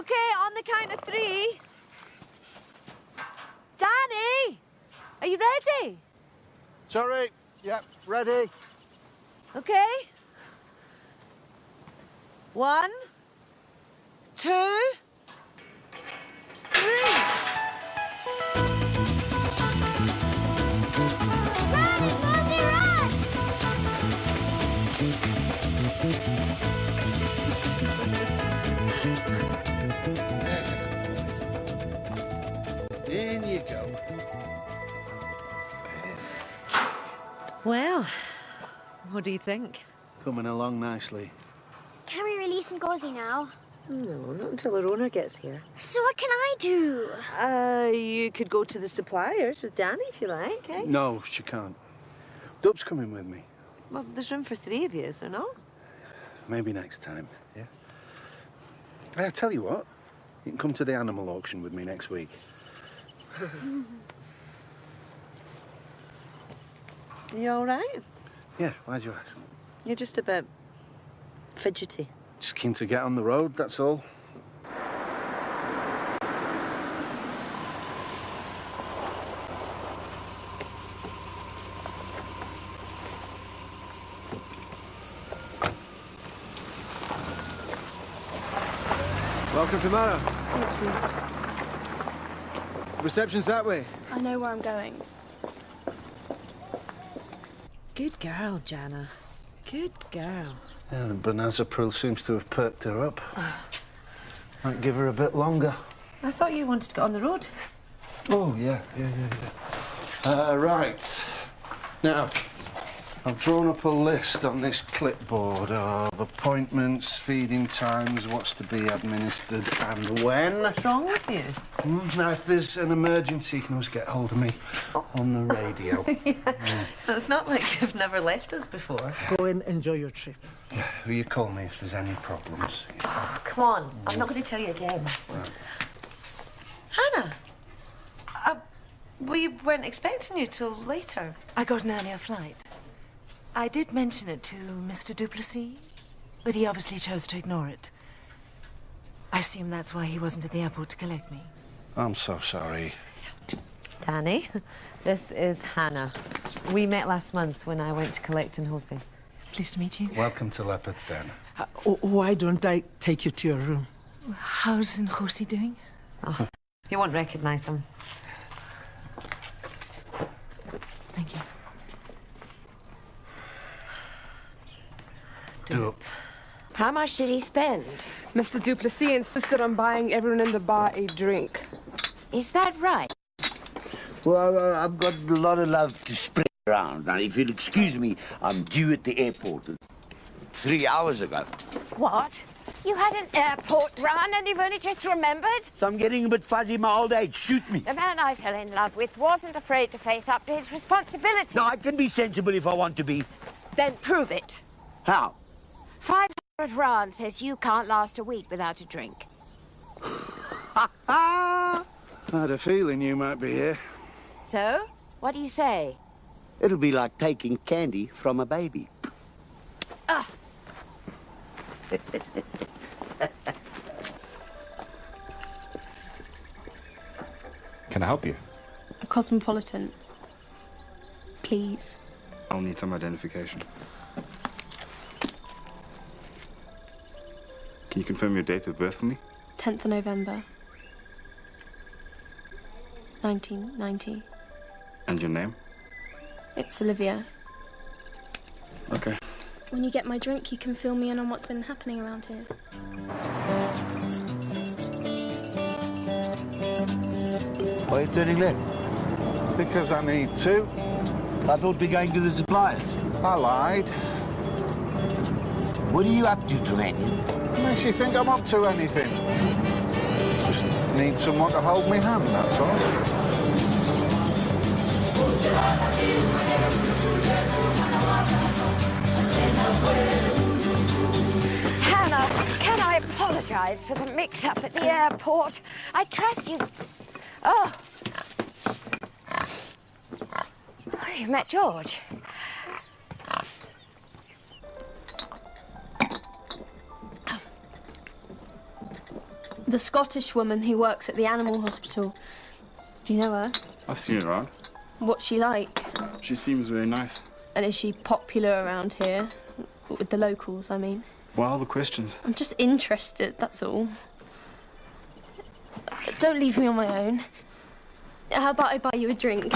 Okay, on the count of 3. Danny! Are you ready? Sorry. Yep, ready. Okay. 1, 2, 3. Run, Mosey, run! There's it. In you go. Well, what do you think? Coming along nicely. Can we release Ngozi now? No, not until her owner gets here. So what can I do? You could go to the suppliers with Danny if you like, eh? No, she can't. Dub's coming with me. Well, there's room for 3 of you, is there not? Maybe next time, yeah? I'll tell you what. You can come to the animal auction with me next week. You all right? Yeah, why'd you ask? You're just a bit fidgety. Just keen to get on the road, that's all. Welcome to Mara. Thank you. Reception's that way. I know where I'm going. Good girl, Jana. Good girl. Yeah, the Bonazapryl seems to have perked her up. Might give her a bit longer. I thought you wanted to get on the road. Oh, yeah. Right. Now, I've drawn up a list on this clipboard of appointments, feeding times, what's to be administered and when. What's wrong with you? Now, if there's an emergency, you can always get hold of me on the radio. It's not like you've never left us before. Go and enjoy your trip. Yeah, you call me if there's any problems. Oh, come on. I'm not going to tell you again. Right. Hannah, we weren't expecting you till later. I got an earlier flight. I did mention it to Mr. Duplessis, but he obviously chose to ignore it. I assume that's why he wasn't at the airport to collect me. I'm so sorry. Danny, this is Hannah. We met last month when I went to collect in Jose. Pleased to meet you. Welcome to Leopard's Den. Why don't I take you to your room? How's Nkosi doing? Oh, you won't recognise him. Thank you. Dupe. How much did he spend? Mr. Duplessis insisted on buying everyone in the bar a drink. Is that right? Well, I've got a lot of love to spread around. Now, if you'll excuse me, I'm due at the airport 3 hours ago. What? You had an airport run and you've only just remembered? So I'm getting a bit fuzzy in my old age. Shoot me. The man I fell in love with wasn't afraid to face up to his responsibilities. No, I can be sensible if I want to be. Then prove it. How? 500 rand says you can't last a week without a drink. I had a feeling you might be here. So, what do you say? It'll be like taking candy from a baby. Can I help you? A cosmopolitan. Please. I'll need some identification. Can you confirm your date of birth for me? 10th of November. 1990. And your name? It's Olivia. Okay. When you get my drink, you can fill me in on what's been happening around here. Why are you turning left? Because I need to. I thought we'd be going to the suppliers. I lied. What are you up to, Trelanian? Makes you think I'm up to anything. Just need someone to hold me hand, that's all. Hannah, can I apologise for the mix-up at the airport? I trust you... Oh. You met George? The Scottish woman who works at the animal hospital. Do you know her? I've seen her around. What's she like? She seems very nice. And is she popular around here? With the locals, I mean. Why all the questions? I'm just interested, that's all. Don't leave me on my own. How about I buy you a drink?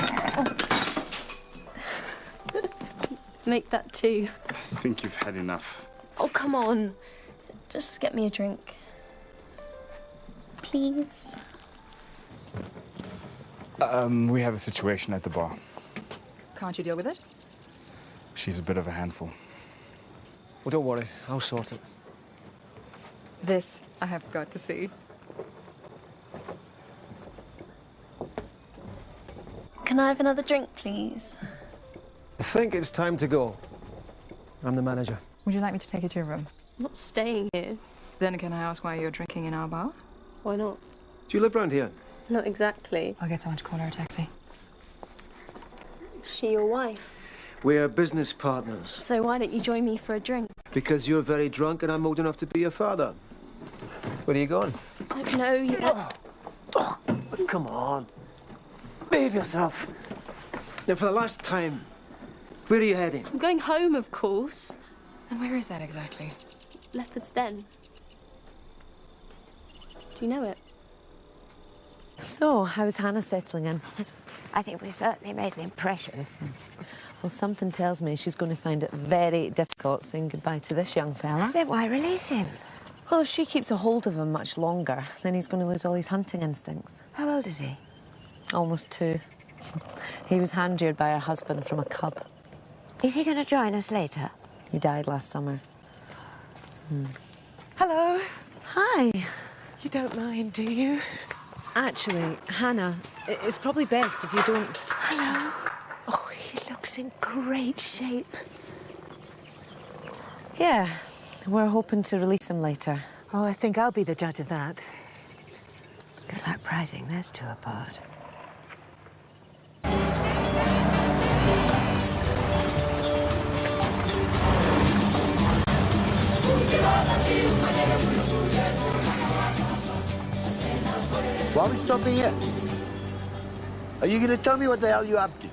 Make that two. I think you've had enough. Oh, come on. Just get me a drink. Please. We have a situation at the bar. Can't you deal with it? She's a bit of a handful. Well, don't worry. I'll sort it. This I have got to see. Can I have another drink, please? I think it's time to go. I'm the manager. Would you like me to take you to your room? I'm not staying here. Then can I ask why you're drinking in our bar? Why not? Do you live round here? Not exactly. I'll get someone to call her a taxi. Is she your wife? We're business partners. So why don't you join me for a drink? Because you're very drunk and I'm old enough to be your father. Where are you going? I don't know yet. Oh, come on. Behave yourself. Now, for the last time, where are you heading? I'm going home, of course. And where is that exactly? Leopard's Den. Do you know it? So, how's Hannah settling in? I think we've certainly made an impression. Well, something tells me she's going to find it very difficult saying goodbye to this young fella. Then why release him? Well, if she keeps a hold of him much longer, then he's going to lose all his hunting instincts. How old is he? Almost 2. He was hand-reared by her husband from a cub. Is he going to join us later? He died last summer. Hello. Hi. You don't mind, do you? Actually, Hannah, it's probably best if you don't... Hello. Oh, he looks in great shape. Yeah, we're hoping to release him later. Oh, I think I'll be the judge of that. Good luck prizing those two apart. Why are we stopping here? Are you going to tell me what the hell you're up to?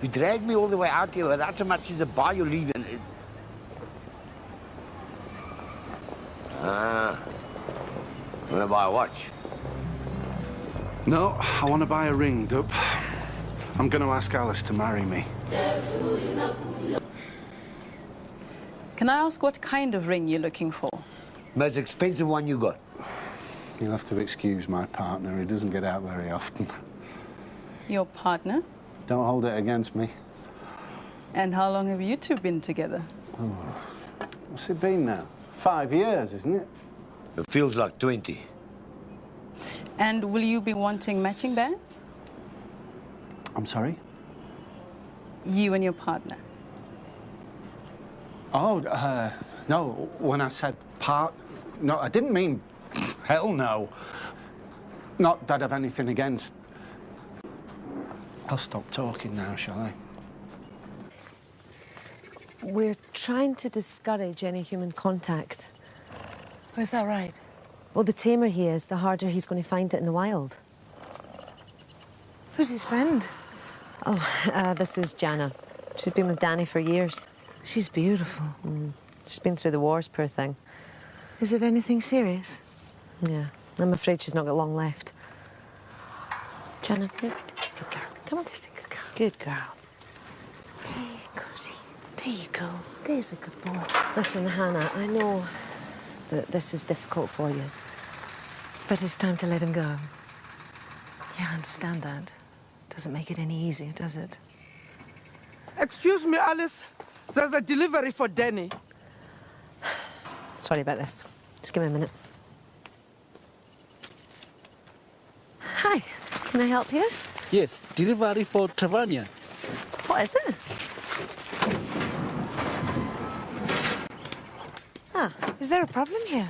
You dragged me all the way out here without so much as a bar you're leaving. Ah. You want to buy a watch? No, I want to buy a ring, Dub. I'm going to ask Alice to marry me. Can I ask what kind of ring you're looking for? Most expensive one you got. You'll have to excuse my partner. He doesn't get out very often. Your partner? Don't hold it against me. And how long have you two been together? Oh, what's it been now? 5 years, isn't it? It feels like 20. And will you be wanting matching bands? I'm sorry? You and your partner. Oh, no, when I said no, I didn't mean, hell no. Not that I've anything against. I'll stop talking now, shall I? We're trying to discourage any human contact. Oh, is that right? Well, the tamer he is, the harder he's going to find it in the wild. Who's his friend? Oh, this is Jana. She's been with Danny for years. She's beautiful. She's been through the wars, poor thing. Is it anything serious? Yeah, I'm afraid she's not got long left. Jana, good girl. Come on, this is a good girl. Good girl. Hey, Cozy. There you go. There's a good boy. Listen, Hannah, I know that this is difficult for you. But it's time to let him go. Yeah, I understand that. Doesn't make it any easier, does it? Excuse me, Alice. There's a delivery for Danny. Sorry about this. Just give me a minute. Hi, can I help you? Yes, delivery for Travania. What is it? Ah. Is there a problem here?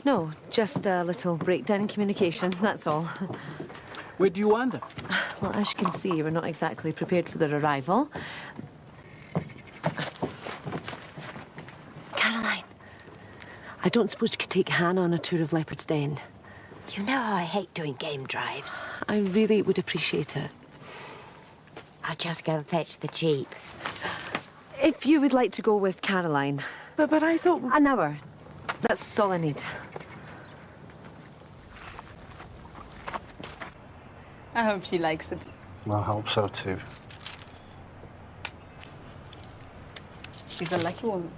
No. Just a little breakdown in communication, that's all. Where do you wander? Well, as you can see, we're not exactly prepared for their arrival. I don't suppose you could take Hannah on a tour of Leopard's Den? You know how I hate doing game drives. I really would appreciate it. I'll just go and fetch the Jeep. If you would like to go with Caroline. But I thought... An hour. That's all I need. I hope she likes it. I hope so too. She's a lucky woman.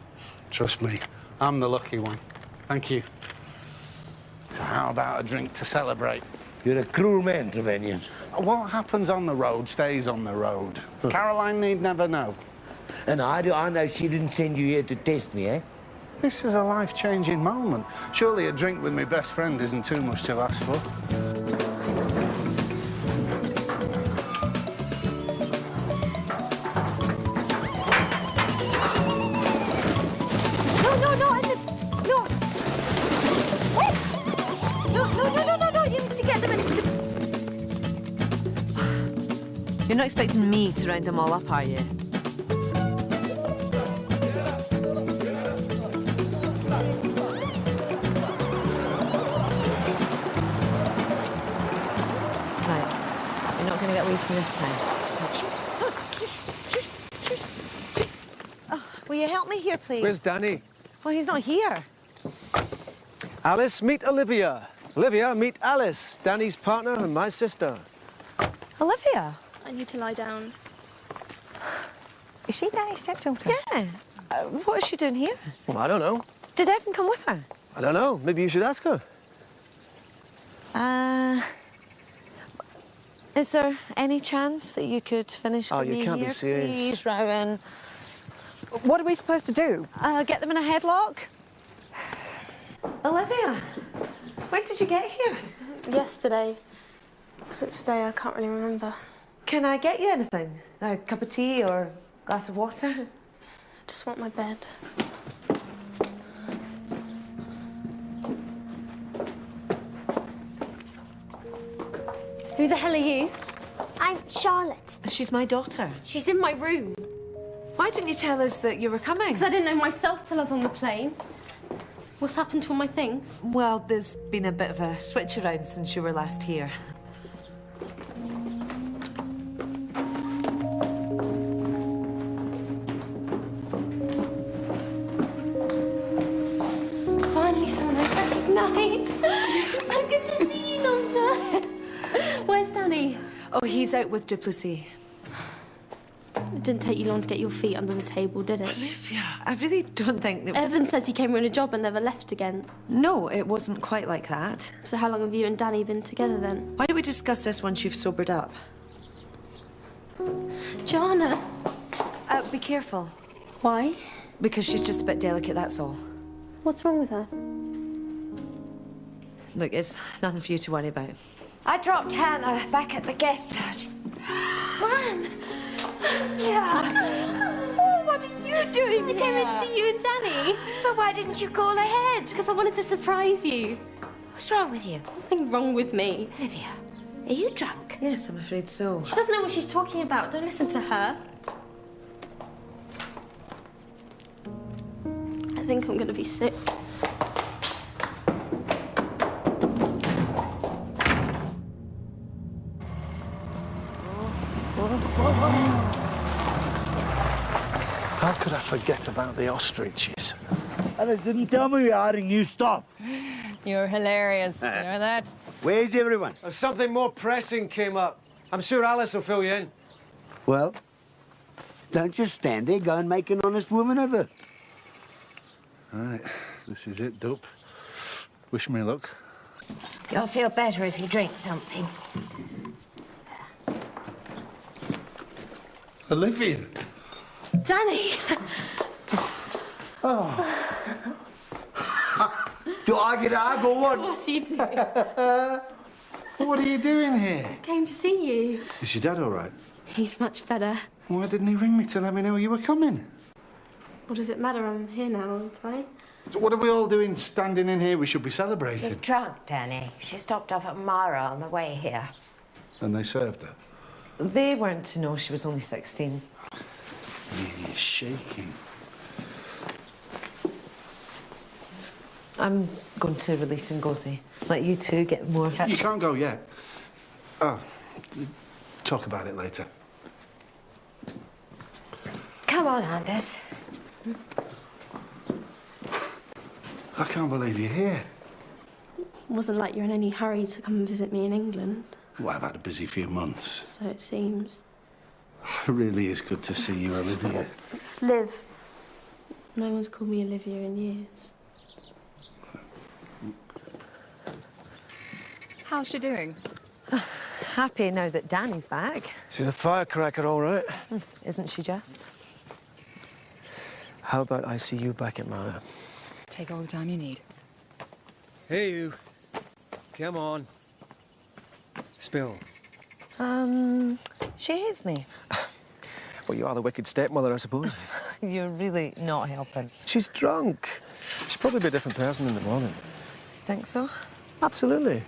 Trust me, I'm the lucky one. Thank you. So how about a drink to celebrate? You're a cruel man, Trevanian. What happens on the road stays on the road. Caroline need never know. And how do I know she didn't send you here to test me, eh? This is a life-changing moment. Surely a drink with my best friend isn't too much to ask for. You're not expecting me to round them all up, are you? Right. You're not going to get away from this time. Oh, will you help me here, please? Where's Danny? Well, he's not here. Alice, meet Olivia. Olivia, meet Alice, Danny's partner and my sister. Olivia? I need to lie down. Is she Danny's stepdaughter? Yeah. What is she doing here? Well, I don't know. Did Evan come with her? I don't know. Maybe you should ask her. Is there any chance that you could finish with me you can't here, be serious. please, Rowan? What are we supposed to do? Get them in a headlock. Olivia, when did you get here? Yesterday. Was it today? I can't really remember. Can I get you anything? A cup of tea or a glass of water? I just want my bed. Who the hell are you? I'm Charlotte. She's my daughter. She's in my room. Why didn't you tell us that you were coming? Because I didn't know myself till I was on the plane. What's happened to all my things? Well, there's been a bit of a switch around since you were last here. Finally someone I recognise. So good to see you, Nova. Where's Danny? Oh, he's out with Duplessis. It didn't take you long to get your feet under the table, did it? Olivia, I really don't think that... Evan says he came here on a job and never left again. No, it wasn't quite like that. So how long have you and Danny been together then? Why don't we discuss this once you've sobered up? Joanna. Be careful. Why? Because she's just a bit delicate, that's all. What's wrong with her? Look, it's nothing for you to worry about. I dropped Hannah back at the guest lodge. Mom! Yeah. Oh, what are you doing I came in to see you and Danny. But why didn't you call ahead? Because I wanted to surprise you. What's wrong with you? Nothing wrong with me. Olivia, are you drunk? Yes, I'm afraid so. She doesn't know what she's talking about. Don't listen to her. I think I'm going to be sick. How could I forget about the ostriches? Alice didn't tell me you're hiring new staff. You're hilarious. You know that? Where's everyone? Something more pressing came up. I'm sure Alice will fill you in. Well, don't just stand there. Go and make an honest woman of her. Right, this is it, Dup. Wish me luck. You'll feel better if you drink something. Olivia. Danny! Do I get a hug or what? Of course you do. What are you doing here? Came to see you. Is your dad all right? He's much better. Why didn't he ring me to let me know you were coming? What does it matter? I'm here now, aren't I? So what are we all doing standing in here? We should be celebrating. She's drunk, Danny. She stopped off at Mara on the way here. And they served her. They weren't to know she was only 16. You're shaking. I'm going to release Ngozi. Let you two get more... You can't go yet. Oh, talk about it later. Come on, Anders. I can't believe you're here. Wasn't like you're in any hurry to come and visit me in England. Well, I've had a busy few months. So it seems. It really is good to see you, Olivia. It's Liv. No one's called me Olivia in years. How's she doing? Happy now that Danny's back. She's a firecracker, all right. Isn't she just? How about I see you back at Mara? Take all the time you need. Hey, you. Come on. Spill. She hates me. Well, you are the wicked stepmother, I suppose. You're really not helping. She's drunk. She'll probably be a different person in the morning. Think so? Absolutely.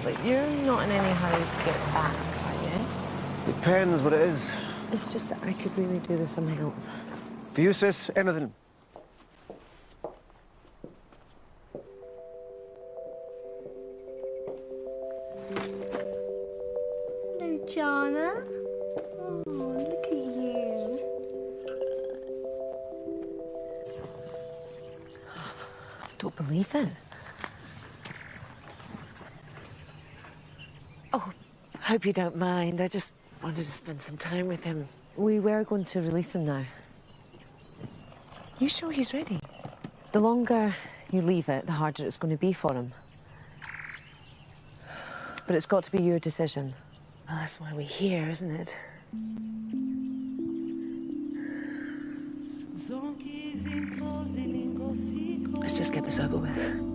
But you're not in any hurry to get back, are you? Depends what it is. It's just that I could really do with some help. For you, sis, anything. Hello, Jana. Oh, look at you. Don't believe it. Oh, hope you don't mind. I just wanted to spend some time with him. We were going to release him now. You sure he's ready? The longer you leave it, the harder it's going to be for him. But it's got to be your decision. Well, that's why we're here, isn't it? Let's just get this over with.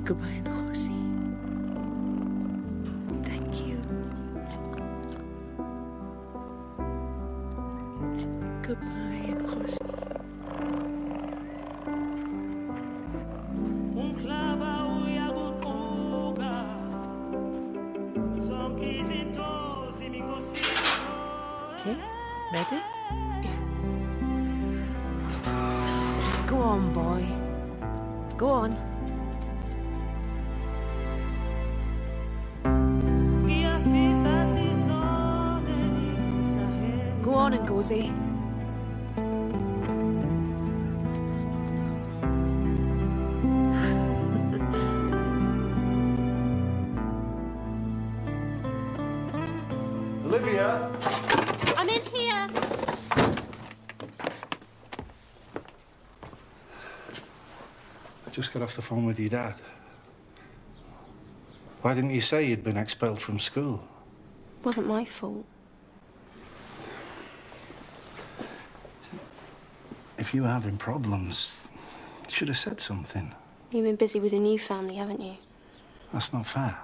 Goodbye, Ngozi. Thank you. Goodbye, Ngozi. Okay, ready? Go on, boy. Go on. Go on, Ngozi. Olivia? I'm in here. I just got off the phone with your dad. Why didn't you say you'd been expelled from school? It wasn't my fault. If you were having problems, you should have said something. You've been busy with your new family, haven't you? That's not fair.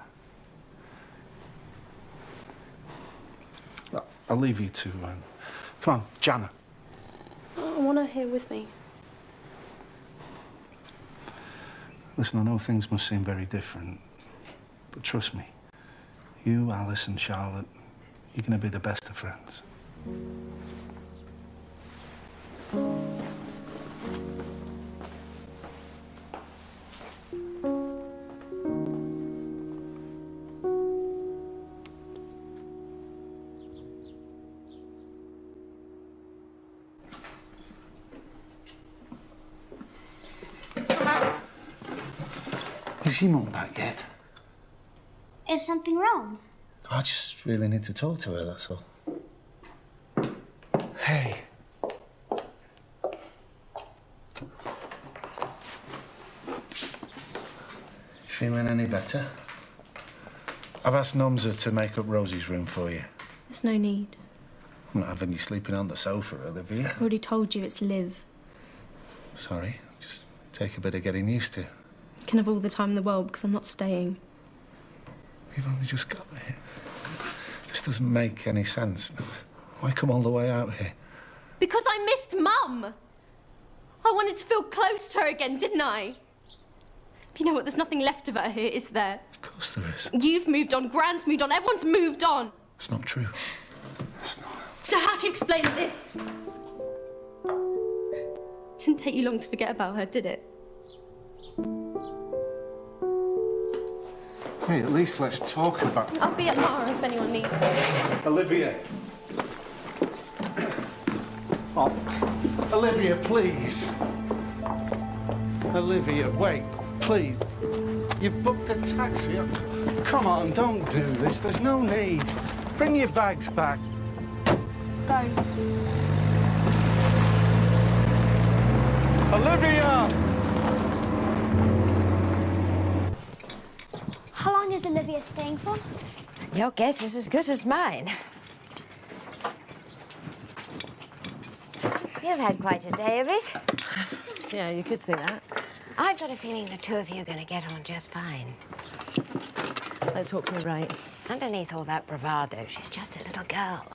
I'll leave you to... Come on, Jana. I want her here with me. Listen, I know things must seem very different, but trust me, you, Alice and Charlotte, you're going to be the best of friends. Is your mum back yet? Is something wrong? I just really need to talk to her, that's all. Hey. Feeling any better? I've asked Nomza to make up Rosie's room for you. There's no need. I'm not having you sleeping on the sofa, Olivia. I already told you it's Liv. Sorry, just take a bit of getting used to. You can have all the time in the world because I'm not staying. We've only just got here. This doesn't make any sense. Why come all the way out here? Because I missed Mum. I wanted to feel close to her again, didn't I? But you know what? There's nothing left of her here, is there? Of course there is. You've moved on, Grant's moved on, everyone's moved on. It's not true. It's not. So how do you explain this? Didn't take you long to forget about her, did it? Hey, at least let's talk about... I'll be at Mara if anyone needs me. Olivia. Oh, Olivia, please. Olivia, wait, please. You've booked a taxi. Come on, don't do this. There's no need. Bring your bags back. Go. Olivia! How long is Olivia staying for? Your guess is as good as mine. You've had quite a day of it. Yeah, you could say that. I've got a feeling the two of you are going to get on just fine. Let's hope you're right. Underneath all that bravado, she's just a little girl.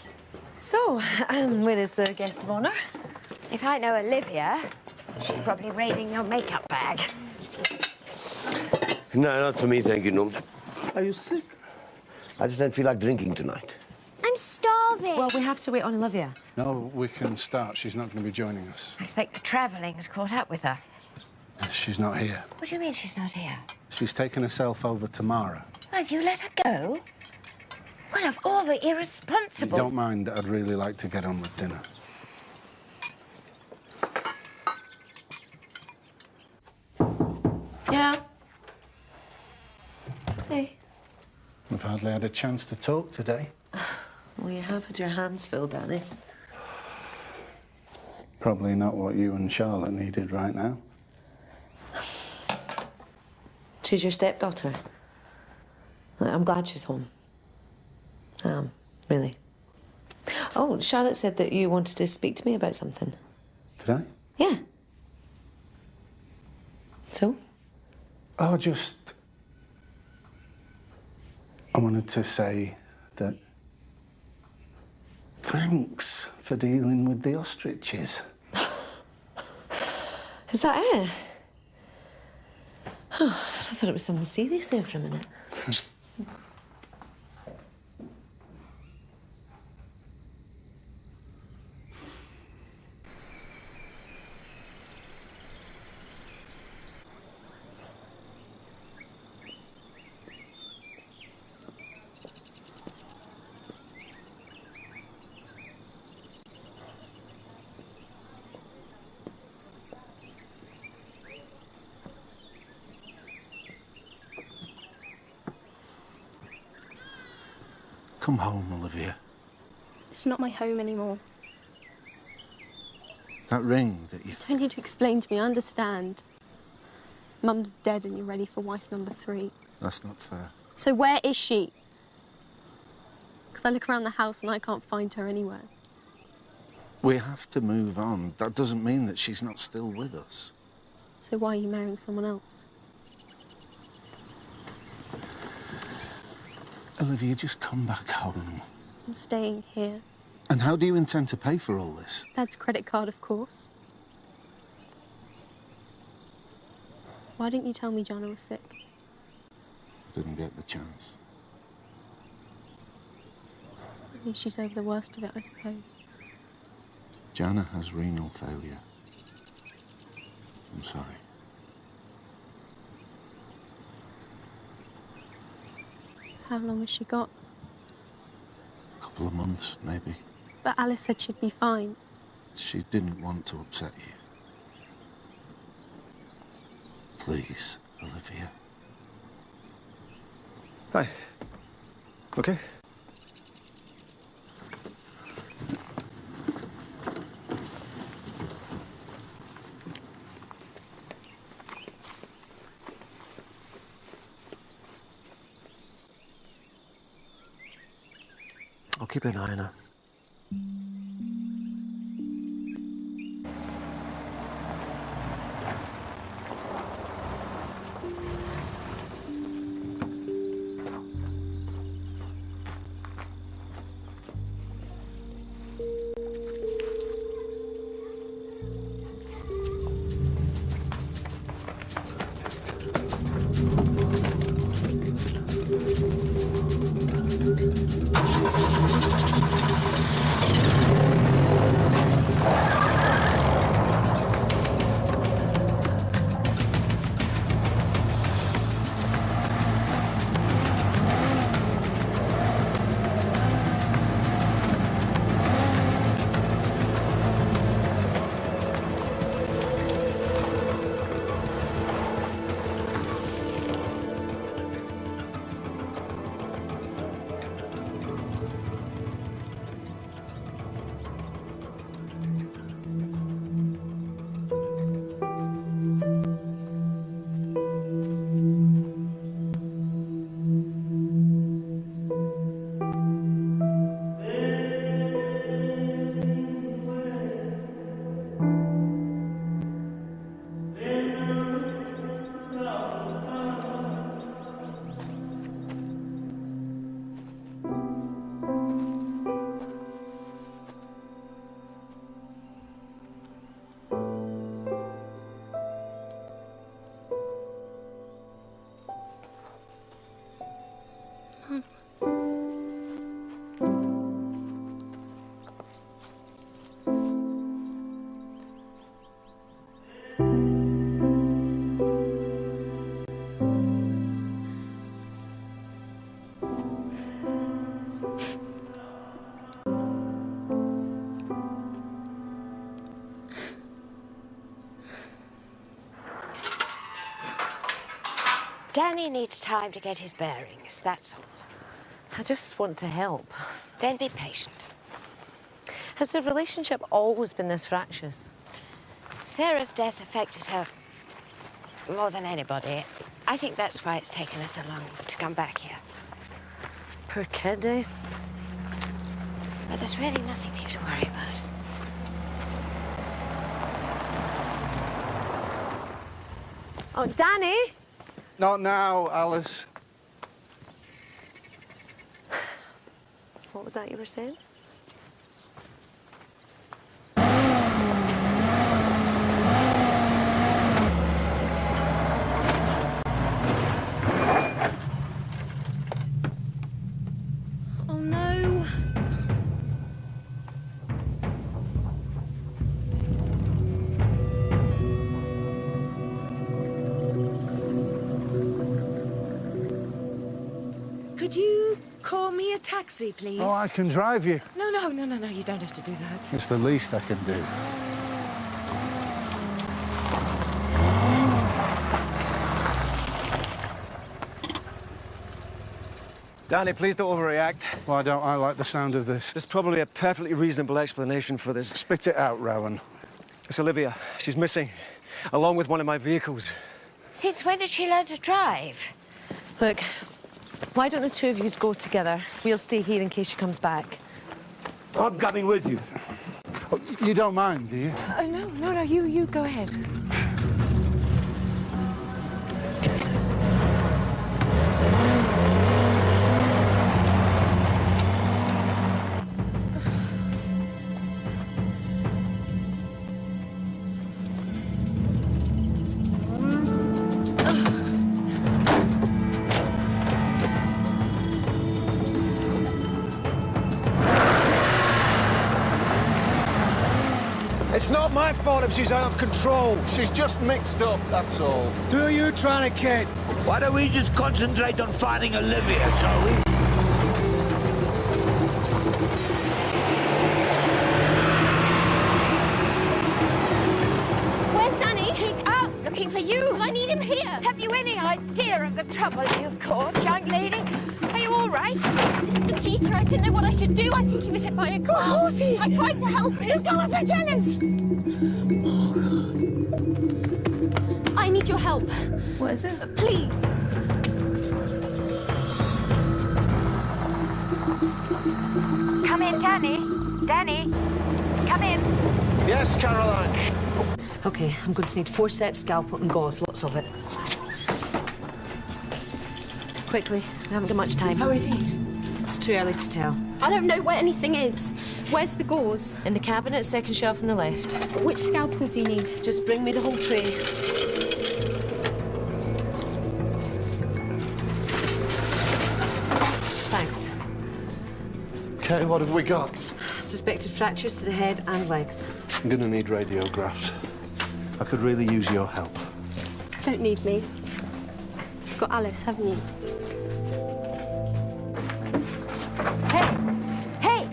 So, where is the guest of honour? If I know Olivia, she's probably raiding your makeup bag. No, not for me, thank you, Norm. Are you sick? I just don't feel like drinking tonight. I'm starving. Well, we have to wait on Olivia. No, we can start. She's not going to be joining us. I expect the travelling has caught up with her. She's not here. What do you mean she's not here? She's taken herself over to Mara. Why, you let her go? Well, of all the irresponsible... You don't mind, I'd really like to get on with dinner. Yeah. Hey. We've hardly had a chance to talk today. Well, you have had your hands filled, Danny. Probably not what you and Charlotte needed right now. She's your stepdaughter. I'm glad she's home. Really. Oh, Charlotte said that you wanted to speak to me about something. Did I? Yeah. So? Oh, just... I wanted to say that... Thanks for dealing with the ostriches. Is that it? Oh, I thought it was someone serious there for a minute. Come home, Olivia. It's not my home anymore. That ring that you... You don't need to explain to me, I understand. Mum's dead and you're ready for wife number 3. That's not fair. So where is she? Because I look around the house and I can't find her anywhere. We have to move on. That doesn't mean that she's not still with us. So why are you marrying someone else? Olivia, just come back home. I'm staying here. And how do you intend to pay for all this? Dad's credit card, of course. Why didn't you tell me Jana was sick? Didn't get the chance. At least she's over the worst of it, I suppose. Jana has renal failure. I'm sorry. How long has she got? A couple of months, maybe. But Alice said she'd be fine. She didn't want to upset you. Please, Olivia. Hi. Okay? keep an eye on her. Danny needs time to get his bearings, that's all. I just want to help. Then be patient. Has the relationship always been this fractious? Sarah's death affected her more than anybody. I think that's why it's taken her so long to come back here. Poor kid, eh? But there's really nothing for you to worry about. Oh, Danny! Not now, Alice. What was that you were saying? Oh no. Could you call me a taxi, please? Oh, I can drive you. No, you don't have to do that. It's the least I can do. Danny, please don't overreact. Why don't I like the sound of this? There's probably a perfectly reasonable explanation for this. Spit it out, Rowan. It's Olivia. She's missing, along with one of my vehicles. Since when did she learn to drive? Look, why don't the two of you go together? We'll stay here in case she comes back. I'm coming with you. Oh, you don't mind, do you? No, you go ahead. It's not my fault if she's out of control. She's just mixed up, that's all. Who are you trying to kid? Why don't we just concentrate on finding Olivia, shall we? Where's Danny? He's out looking for you. Well, I need him here. Have you any idea of the trouble you've caused, young lady? Are you all right? It's the cheater. I didn't know what I should do. I think he was hit by a car. Of course he is. I tried to help him. Go up, jealous. I need your help. What is it? Please. Come in, Danny. Danny, come in. Yes, Caroline. OK, I'm going to need forceps, scalpel and gauze, lots of it. Quickly, we haven't got much time. How is he? It's too early to tell. I don't know where anything is. Where's the gauze? In the cabinet, second shelf on the left. Which scalpel do you need? Just bring me the whole tray. Thanks. Okay, what have we got? Suspected fractures to the head and legs. I'm gonna need radiographs. I could really use your help. Don't need me. You've got Alice, haven't you? Hey!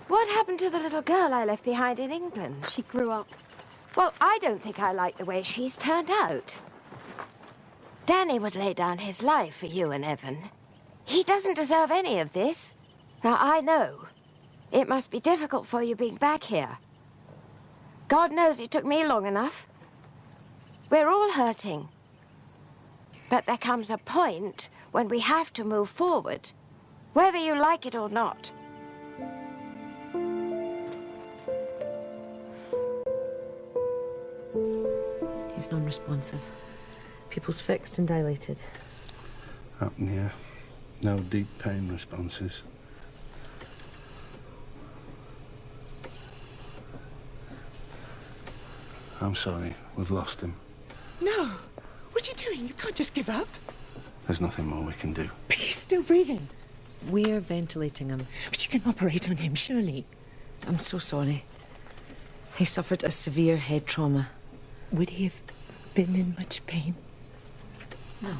What happened to the little girl I left behind in England? She grew up. Well, I don't think I like the way she's turned out. Danny would lay down his life for you and Evan. He doesn't deserve any of this. Now, I know it must be difficult for you being back here. God knows it took me long enough. We're all hurting. But there comes a point when we have to move forward, whether you like it or not. He's non-responsive. Pupils fixed and dilated. Apnea. No deep pain responses. I'm sorry, we've lost him. No. What are you doing? You can't just give up. There's nothing more we can do. But he's still breathing. We're ventilating him. But you can operate on him, surely. I'm so sorry. He suffered a severe head trauma. Would he have been in much pain? No.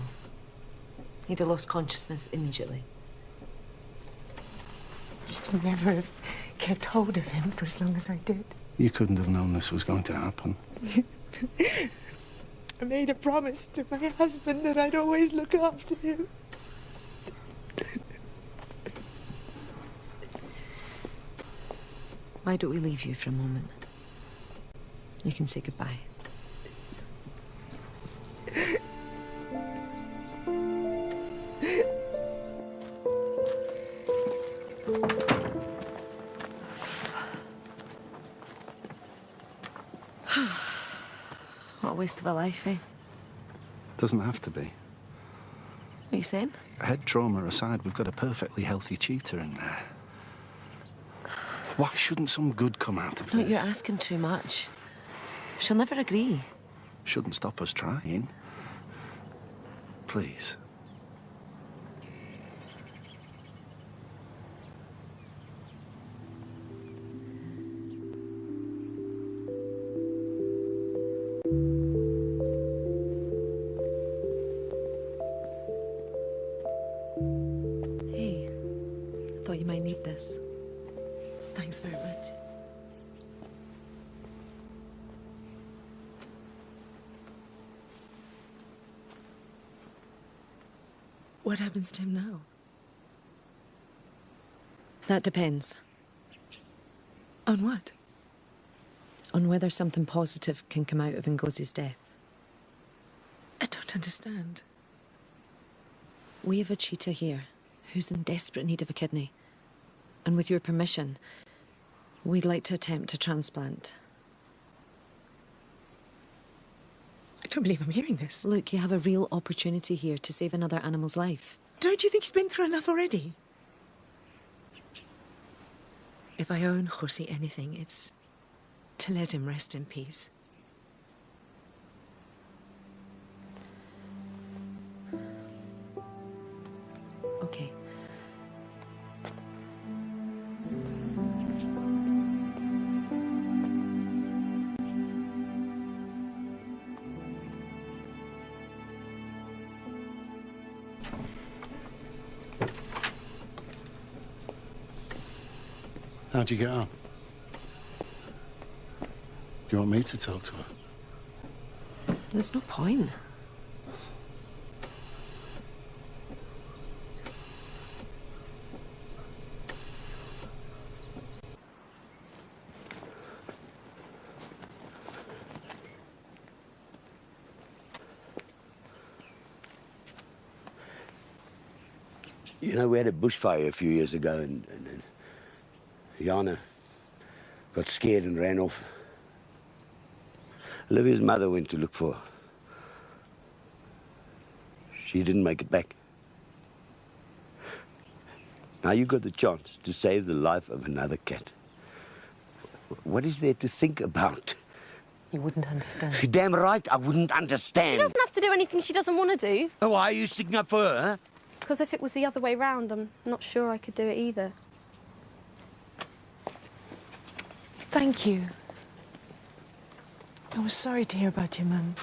He'd have lost consciousness immediately. You'd never have kept hold of him for as long as I did. You couldn't have known this was going to happen. I made a promise to my husband that I'd always look after him. Why don't we leave you for a moment? You can say goodbye. What a waste of a life, eh? Doesn't have to be. What are you saying? Head trauma aside, we've got a perfectly healthy cheetah in there. Why shouldn't some good come out of No, this? you're asking too much. She'll never agree. Shouldn't stop us trying. Please. Hey, I thought you might need this. Thanks very much. What happens to him now? That depends. On what? On whether something positive can come out of Ngozi's death. I don't understand. We have a cheetah here who's in desperate need of a kidney. And with your permission, we'd like to attempt a transplant. I don't believe I'm hearing this. Look, you have a real opportunity here to save another animal's life. Don't you think he's been through enough already? If I owe Jose anything, it's to let him rest in peace. Okay. How'd you get on? Do you want me to talk to her? There's no point. You know, we had a bushfire a few years ago, and Jana got scared and ran off. Olivia's mother went to look for her. She didn't make it back. Now you got the chance to save the life of another cat. What is there to think about? You wouldn't understand. You're damn right I wouldn't understand. She doesn't have to do anything she doesn't want to do. Oh, why are you sticking up for her, huh? Because if it was the other way round, I'm not sure I could do it either. Thank you. I was sorry to hear about your mum.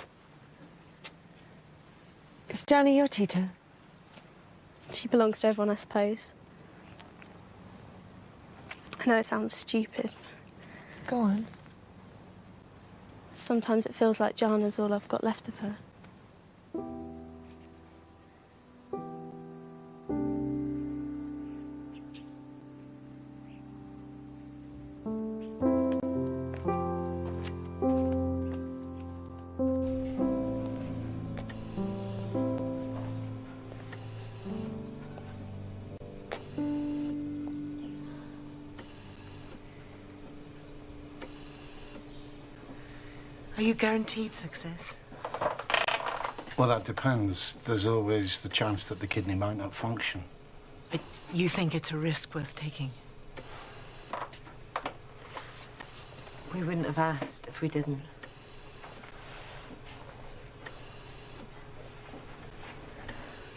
Is Johnny your Tita? She belongs to everyone, I suppose. I know it sounds stupid. Go on. Sometimes it feels like Jana's all I've got left of her. Are you guaranteed success? Well, that depends. There's always the chance that the kidney might not function. But you think it's a risk worth taking? We wouldn't have asked if we didn't.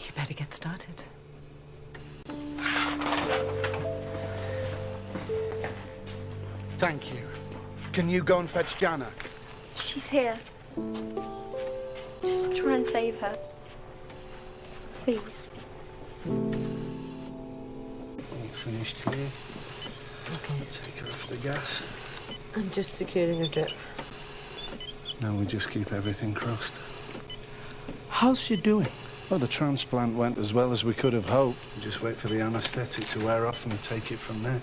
You better get started. Thank you. Can you go and fetch Jana? She's here. Just try and save her. Please. All finished here. Okay. Take her off the gas. I'm just securing a drip. Now we just keep everything crossed. How's she doing? Well, the transplant went as well as we could have hoped. We just wait for the anaesthetic to wear off and we take it from there.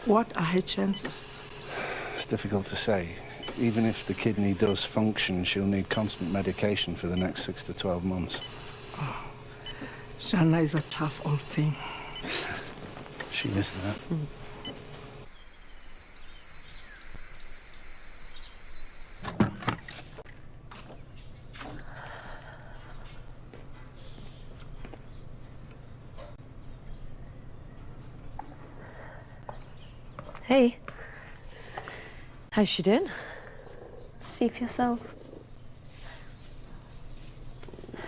What are her chances? It's difficult to say. Even if the kidney does function, she'll need constant medication for the next 6 to 12 months. Oh, Jana is a tough old thing. She is that. Hey. How's she doing? See for yourself.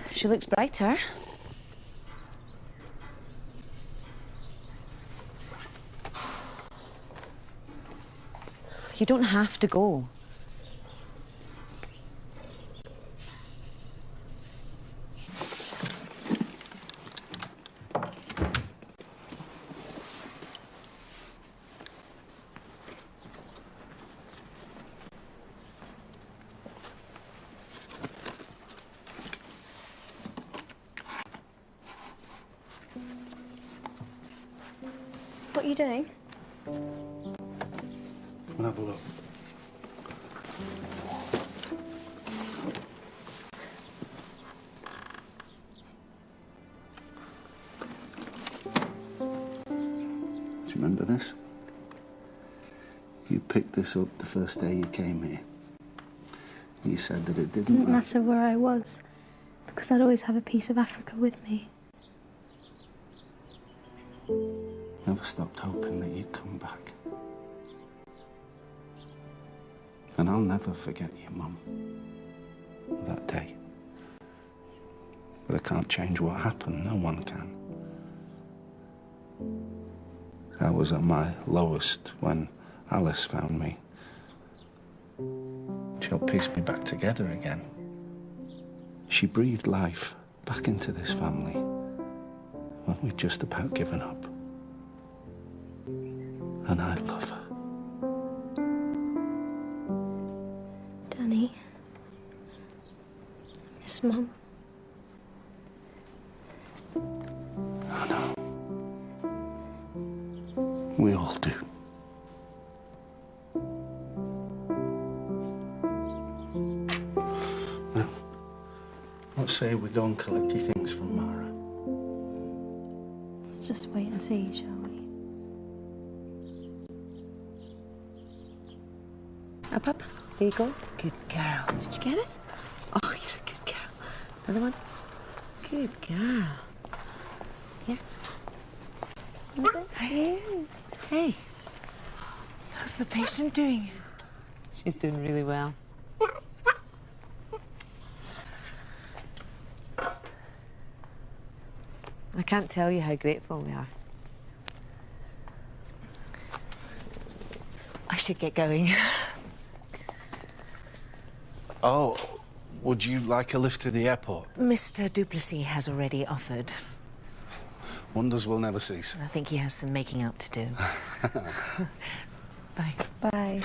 She looks brighter. You don't have to go. What are you doing? Come and have a look. Do you remember this? You picked this up the first day you came here. You said that it Didn't matter where I was, because I'd always have a piece of Africa with me. Never stopped hoping that you'd come back. And I'll never forget your mum. That day. But I can't change what happened. No one can. I was at my lowest when Alice found me. She helped piece me back together again. She breathed life back into this family when we'd just about given up. And I love her. Danny. Miss Mum. I know. We all do. Now, let's say we go and collect your things from Mara. just wait and see, shall we? Up. There you go. Good girl. Did you get it? Oh, you're a good girl. Another one. Good girl. Here. Hey. How's the patient doing? She's doing really well. I can't tell you how grateful we are. I should get going. Oh, would you like a lift to the airport? Mr. Duplessis has already offered. Wonders will never cease. I think he has some making up to do. Bye. Bye.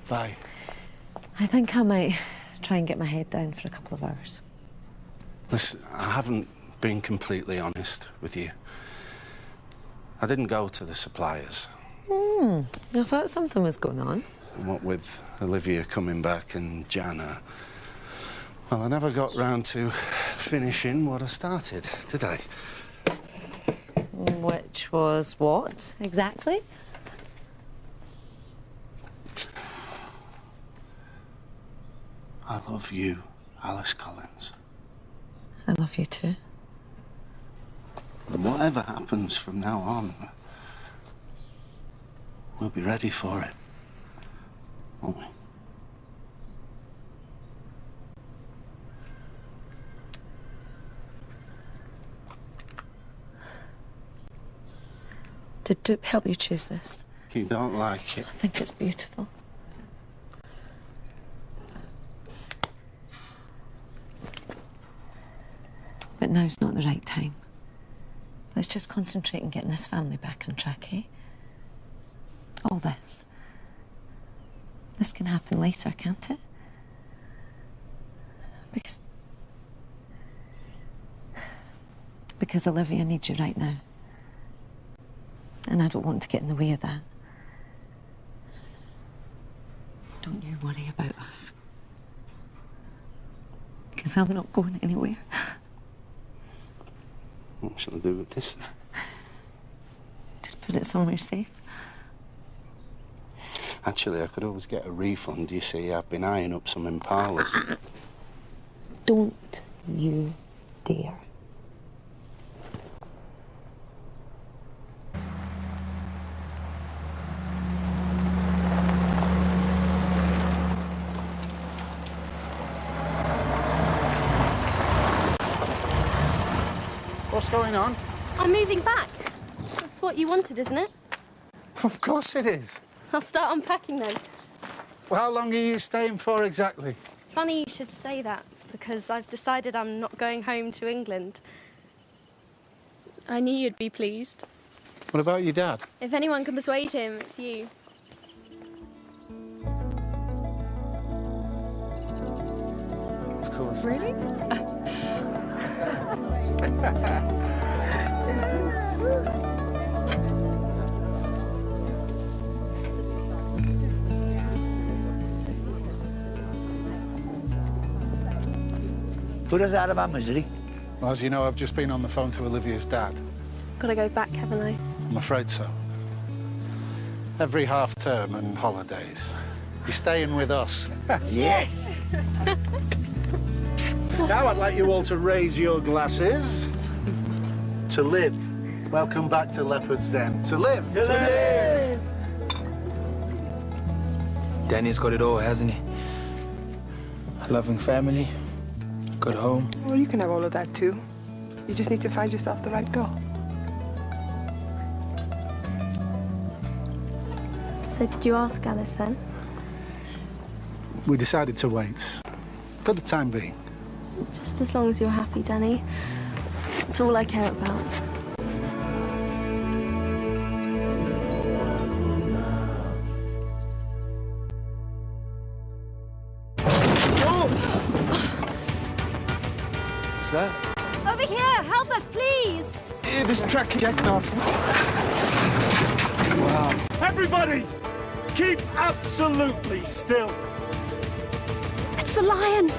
Bye. I think I might try and get my head down for a couple of hours. Listen, I haven't been completely honest with you. I didn't go to the suppliers. I thought something was going on. What with Olivia coming back and Jana. Well, I never got round to finishing what I started, did I? Which was what, exactly? I love you, Alice Collins. I love you too. And whatever happens from now on, we'll be ready for it, won't we? Did Dupe help you choose this? You don't like it? I think it's beautiful. But now's not the right time. Let's just concentrate on getting this family back on track, eh? All this. This can happen later, can't it? Because Olivia needs you right now. And I don't want to get in the way of that. Don't you worry about us. Because I'm not going anywhere. What shall I do with this then? Just put it somewhere safe. Actually, I could always get a refund. You see, I've been eyeing up some Impalas. Don't you dare. What's going on? I'm moving back. That's what you wanted, isn't it? Of course it is. I'll start unpacking then. Well, how long are you staying for exactly? Funny you should say that, because I've decided I'm not going home to England. I knew you'd be pleased. What about your dad? If anyone can persuade him, it's you. Of course. Really? Put us out of our misery. Well, as you know, I've just been on the phone to Olivia's dad. Gotta go back, haven't I? I'm afraid so. Every half term and holidays. You're staying with us. Yes! Now I'd like you all to raise your glasses. To live. Welcome back to Leopard's Den. To live. To live. Danny's got it all, hasn't he? A loving family, good home. Well, you can have all of that too. You just need to find yourself the right girl. So did you ask Alice then? We decided to wait. For the time being. Just as long as you're happy, Danny. It's all I care about. What's that? Over here! Help us, please! This track jacked off. Wow. Everybody, keep absolutely still. It's the lion!